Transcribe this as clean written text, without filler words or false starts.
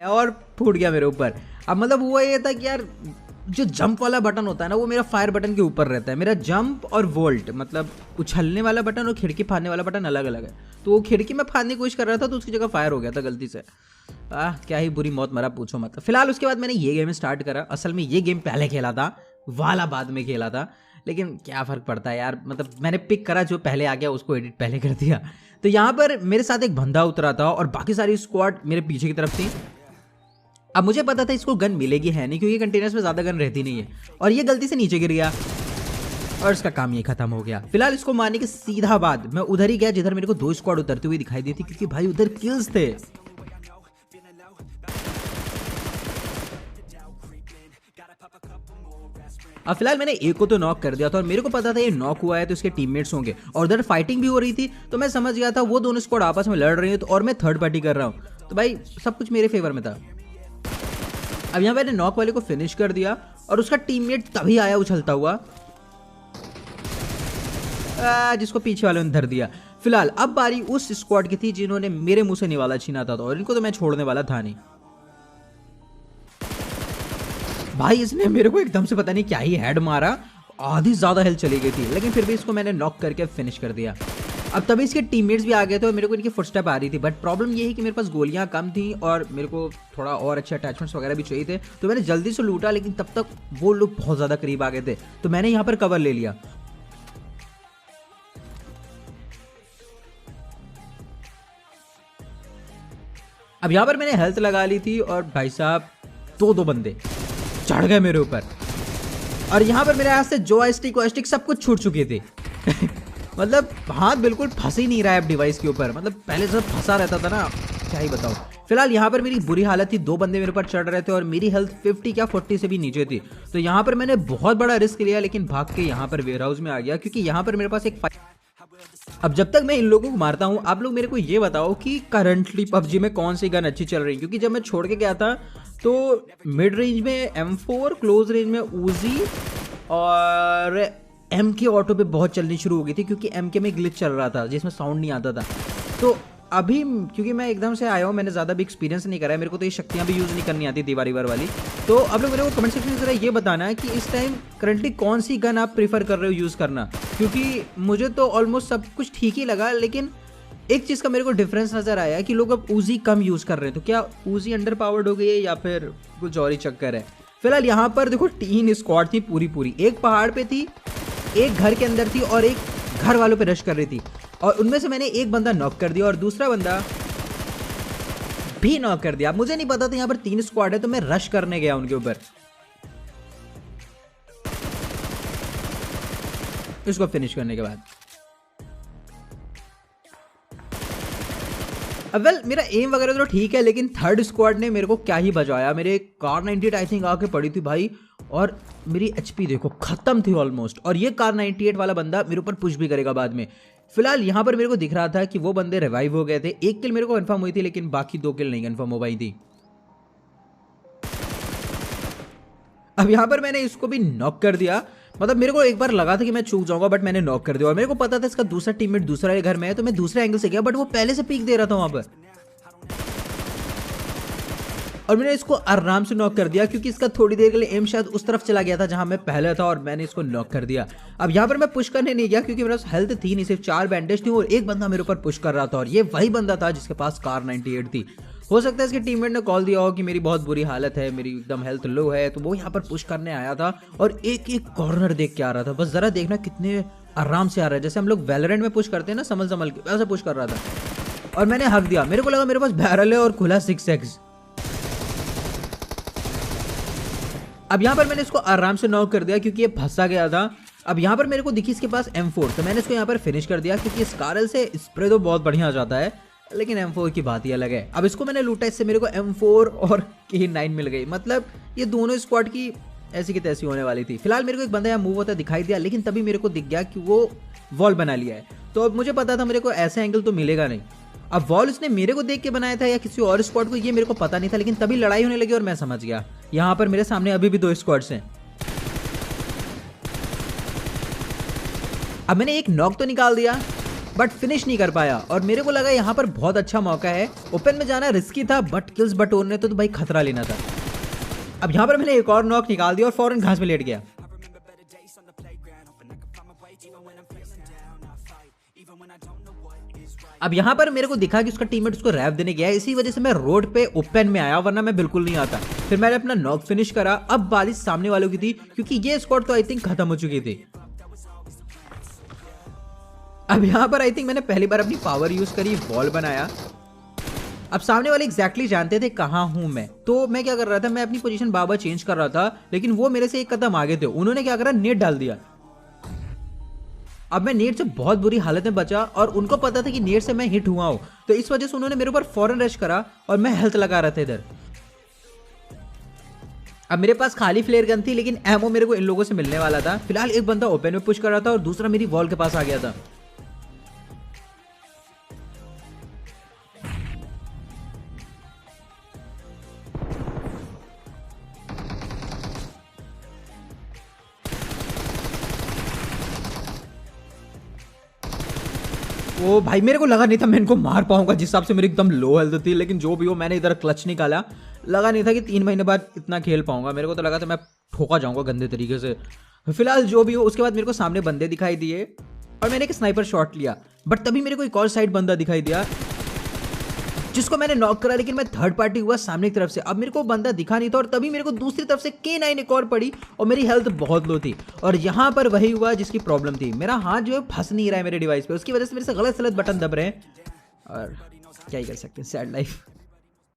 और फूट गया मेरे ऊपर। अब मतलब हुआ ये था कि यार जो जंप वाला बटन होता है ना वो मेरा फायर बटन के ऊपर रहता है। मेरा जंप और वोल्ट मतलब उछलने वाला बटन और खिड़की फाड़ने वाला बटन अलग अलग है। तो वो खिड़की में फाड़ने की कोशिश कर रहा था तो उसकी जगह फायर हो गया था गलती से। क्या ही बुरी मौत मरा, पूछो मत। फिलहाल उसके बाद मैंने ये गेम स्टार्ट करा। असल में ये गेम पहले खेला था, वाला बाद में खेला था, लेकिन क्या फ़र्क पड़ता है यार। मतलब मैंने पिक करा जो पहले आ गया उसको एडिट पहले कर दिया। तो यहाँ पर मेरे साथ एक बंदा उतरा था और बाकी सारी स्क्वाड मेरे पीछे की तरफ थी। अब मुझे पता था इसको गन मिलेगी है नहीं, क्योंकि कंटेनर्स में ज़्यादा गन रहती नहीं है, और ये गलती से नीचे गिर गया और इसका काम ये खत्म हो गया। फिलहाल इसको मारने के सीधा बाद मैं उधर ही गया जिधर मेरे को 2 स्क्वाड उतरती हुई दिखाई दी थी, क्योंकि भाई उधर किल्स थे। अब फिलहाल मैंने एक को तो नॉक कर दिया था और मेरे को पता था ये नॉक हुआ है तो इसके टीममेट्स होंगे, और उधर फाइटिंग भी हो रही थी। तो मैं समझ गया था वो दोनों स्क्वाड आपस में लड़ रही है, तो और मैं थर्ड पार्टी कर रहा हूँ, तो भाई सब कुछ मेरे फेवर में था। अब यहाँ मैंने नॉक वाले को फिनिश कर दिया और उसका टीममेट तभी आया उछलता हुआ, जिसको पीछे वाले ने धर दिया। फिलहाल अब बारी उस स्क्वाड की थी जिन्होंने मेरे मुंह से निवाला छीना था, और इनको तो मैं छोड़ने वाला था नहीं। भाई इसने मेरे को एकदम से पता नहीं क्या ही हेड मारा, आधी ज्यादा हेल्थ चली गई थी, लेकिन फिर भी इसको मैंने नॉक करके फिनिश कर दिया। अब तभी इसके टीममेट्स भी आ गए थे और मेरे को इनकी फुटस्टेप आ रही थी, बट प्रॉब्लम ये है कि मेरे पास गोलियां कम थी और मेरे को थोड़ा और अच्छे अटैचमेंट्स वगैरह भी चाहिए थे। तो मैंने जल्दी से लूटा, लेकिन तब तक वो लोग बहुत ज्यादा करीब आ गए थे, तो मैंने यहाँ पर कवर ले लिया। अब यहाँ पर मैंने हेल्थ लगा ली थी और भाई साहब दो बंदे चढ़ गए मेरे ऊपर, और यहाँ पर मेरे हाथ से जॉयस्टिक वॉयस्टिक सब कुछ छूट चुके थे। मतलब हाथ बिल्कुल फंस ही नहीं रहा है अब डिवाइस के ऊपर, मतलब पहले सब फंसा रहता था ना, क्या ही बताऊं। फिलहाल यहाँ पर मेरी बुरी हालत थी, 2 बंदे मेरे ऊपर चढ़ रहे थे और मेरी हेल्थ 50 क्या 40 से भी नीचे थी। तो यहाँ पर मैंने बहुत बड़ा रिस्क लिया, लेकिन भाग के यहाँ पर वेयर हाउस में आ गया, क्योंकि यहाँ पर मेरे पास एक अब जब तक मैं इन लोगों को मारता हूँ आप लोग मेरे को ये बताओ कि करंटली पबजी में कौन सी गन अच्छी चल रही है। क्योंकि जब मैं छोड़ के गया था तो मिड रेंज में M4, क्लोज रेंज में उजी और MK ऑटो पे बहुत चलनी शुरू हो गई थी, क्योंकि MK में ग्लिच चल रहा था जिसमें साउंड नहीं आता था। तो अभी क्योंकि मैं एकदम से आया हूँ, मैंने ज़्यादा भी एक्सपीरियंस नहीं करा है, मेरे को तो ये शक्तियाँ भी यूज़ नहीं करनी आती दीवार वाली। तो आप लोग मेरे को कमेंट सेक्शन में ज़रा ये बताना है कि इस टाइम करंटली कौन सी गन आप प्रीफर कर रहे हो यूज़ करना, क्योंकि मुझे तो ऑलमोस्ट सब कुछ ठीक ही लगा, लेकिन एक चीज़ का मेरे को डिफरेंस नज़र आया कि लोग अब उजी कम यूज़ कर रहे हैं। तो क्या उजी अंडर पावर्ड हो गई है या फिर कुछ और ही चक्कर है। फिलहाल यहाँ पर देखो 3 स्क्वाड थी पूरी, एक पहाड़ पे थी, एक घर के अंदर थी और एक घर वालों पे रश कर रही थी, और उनमें से मैंने एक बंदा नॉक कर दिया और दूसरा बंदा भी नॉक कर दिया। मुझे नहीं पता था यहाँ पर 3 स्क्वाड है, तो मैं रश करने गया उनके ऊपर, इसको फिनिश करने के बाद। अब वेल मेरा एम वगैरह तो ठीक है, लेकिन थर्ड स्क्वाड ने मेरे को क्या ही बजाया। मेरे कार 98 आई थिंक आके पड़ी थी भाई, और मेरी HP देखो खत्म थी ऑलमोस्ट, और ये कार 98 वाला बंदा मेरे ऊपर पुश भी करेगा बाद में। फिलहाल यहाँ पर मेरे को दिख रहा था कि वो बंदे रिवाइव हो गए थे। 1 किल मेरे को कंफर्म हुई थी, लेकिन बाकी 2 किल नहीं कंफर्म हो पाई थी। अब यहाँ पर मैंने इसको भी नॉक कर दिया। मतलब मेरे को एक बार लगा था कि मैं चूक जाऊंगा, बट मैंने नॉक कर दिया, और मेरे को पता था इसका दूसरा टीममेट दूसरा घर में है, तो मैं दूसरे एंगल से गया, बट वो पहले से पीक दे रहा था वहां पर, और मैंने इसको आराम से नॉक कर दिया, क्योंकि इसका थोड़ी देर के लिए एम शायद उस तरफ चला गया था जहां मैं पहले था, और मैंने इसको नॉक कर दिया। अब यहाँ पर मैं पुश करने नहीं गया, क्योंकि मेरे पास हेल्थ थी नहीं, सिर्फ 4 बैंडेज थी, और एक बंदा मेरे ऊपर पुश कर रहा था, और ये वही बंदा था जिसके पास कार 98 थी। हो सकता है इसके टीममेट ने कॉल दिया हो कि मेरी बहुत बुरी हालत है, मेरी एकदम हेल्थ लो है, तो वो यहाँ पर पुश करने आया था और एक एक कॉर्नर देख के आ रहा था। बस जरा देखना कितने आराम से आ रहा है, जैसे हम लोग वैलोरेंट में पुश करते हैं ना, संभल के, वैसे पुश कर रहा था। और मैंने हक दिया, मेरे को लगा मेरे पास बैरल है और खुला 6x। अब यहाँ पर मैंने इसको आराम से नॉक कर दिया, क्योंकि ये फंसा गया था। अब यहाँ पर मेरे को दिखी इसके पास M4, तो मैंने इसको यहाँ पर फिनिश कर दिया, क्योंकि इस कारल से स्प्रे तो बहुत बढ़िया आ जाता है, लेकिन M4 की बात ही अलग है। अब इसको मैंने लूटा, इससे मेरे को M4 और K9 मिल गई। मतलब ये दोनों स्क्वाड की ऐसी की तैसी होने वाली थी। फिलहाल मेरे को एक बंदा यहाँ मूव होता दिखाई दिया, लेकिन तभी मेरे को दिख गया कि वो वॉल बना लिया है। तो अब मुझे पता था मेरे को ऐसे एंगल तो मिलेगा नहीं। अब वॉल उसने मेरे को देख के बनाया था या किसी और स्क्वाड को, ये मेरे को पता नहीं था, लेकिन तभी लड़ाई होने लगी और मैं समझ गया। यहाँ पर मेरे सामने अभी भी 2 स्क्वाड्स हैं। अब मैंने एक नॉक तो निकाल दिया, बट फिनिश नहीं कर पाया। और मेरे को लगा यहाँ पर बहुत अच्छा मौका है, ओपन में जाना रिस्की था बट किल्स बटोरने तो भाई खतरा लेना था। अब यहाँ पर मैंने एक और नॉक निकाल दिया और फौरन घास में लेट गया। अब यहाँ पर मेरे को दिखा कि उसका टीममेट उसको रैप देने गया है, इसी वजह से मैं रोड पे ओपन में आया, वरना मैं बिल्कुल नहीं आता। फिर मैंने अपना नॉक फिनिश करा। अब बारिश सामने वालों की थी क्योंकि ये स्क्वाड तो आई थिंक खत्म हो चुकी थी। अब यहाँ पर आई थिंक मैंने पहली बार अपनी पावर यूज करी, वॉल बनाया। अब सामने वाले एग्जैक्टली जानते थे कहाँ हूं मैं, तो मैं क्या कर रहा था, मैं अपनी पोजीशन बार बार चेंज कर रहा था, लेकिन वो मेरे से एक कदम आगे थे। उन्होंने क्या करा, नेट डाल दिया। अब मैं नेट से बहुत बुरी हालत में बचा और उनको पता था कि नेट से मैं हिट हुआ हूं, तो इस वजह से उन्होंने मेरे ऊपर फौरन रश करा और मैं हेल्थ लगा रहा था इधर। अब मेरे पास खाली फ्लेयर गन थी, लेकिन एमओ मेरे को इन लोगों से मिलने वाला था। फिलहाल एक बंदा ओपन में पुश कर रहा था और दूसरा मेरी वॉल के पास आ गया था। ओ भाई, मेरे को लगा नहीं था मैं इनको मार पाऊंगा, जिस हिसाब से मेरी एकदम लो हेल्थ थी। लेकिन जो भी हो, मैंने इधर क्लच निकाला। लगा नहीं था कि 3 महीने बाद इतना खेल पाऊंगा, मेरे को तो लगा था मैं ठोका जाऊंगा गंदे तरीके से। फिलहाल जो भी हो, उसके बाद मेरे को सामने बंदे दिखाई दिए और मैंने एक स्नाइपर शॉट लिया, बट तभी मेरे को एक और साइड बंदा दिखाई दिया जिसको मैंने नॉक करा, लेकिन मैं थर्ड पार्टी हुआ सामने की तरफ से। अब मेरे को बंदा दिखा नहीं था और तभी मेरे को दूसरी तरफ से K9 एक और पड़ी और मेरी हेल्थ बहुत लो थी। और यहाँ पर वही हुआ जिसकी प्रॉब्लम थी, मेरा हाथ जो है फंस नहीं रहा है मेरे डिवाइस पे, उसकी वजह से मेरे से गलत बटन दब रहे हैं और क्या ही कर सकते हैं, सैड लाइफ।